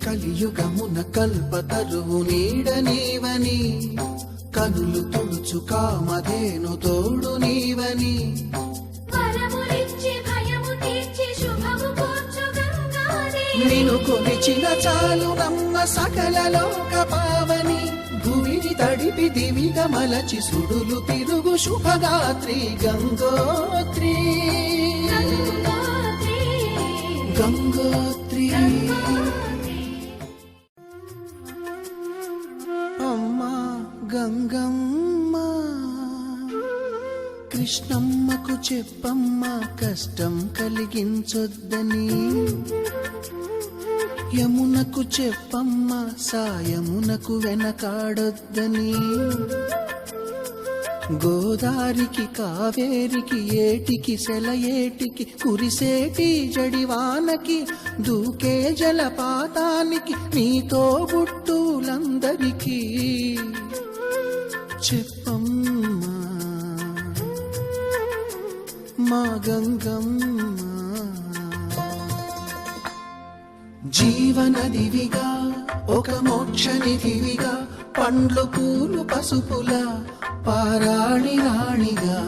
కలియుగమున కల్పతరువు నీడ నీవని కనులు తుడుచు కామధేను తోడు నీవని నిను కొలిచిన చాలు నమ్మ సకల లోక పావని భూమిని తడిపి దివిగా మలచి సుడులు తిరుగు శుభగాత్రి గంగోత్రి గంగోత్రి అమ్మా గంగమ్మ కృష్ణమ్మకు చెప్పమ్మా కష్టం కలిగించొద్దని యమునకు చెప్పమ్మా సాయమునకు వెనకాడొద్దని గోదారికి కావేరికి ఏటికి సెలయేటికి కురిసేటి జడివానకి దూకే జలపాతానికి నీతో బుట్టులందరికీ చెప్పమ్మా మా గంగమ్మ జీవనదివిగా ఒక మోక్షనిధివిగా పండ్లు పూలు పసుపుల పారాణి రాణిగా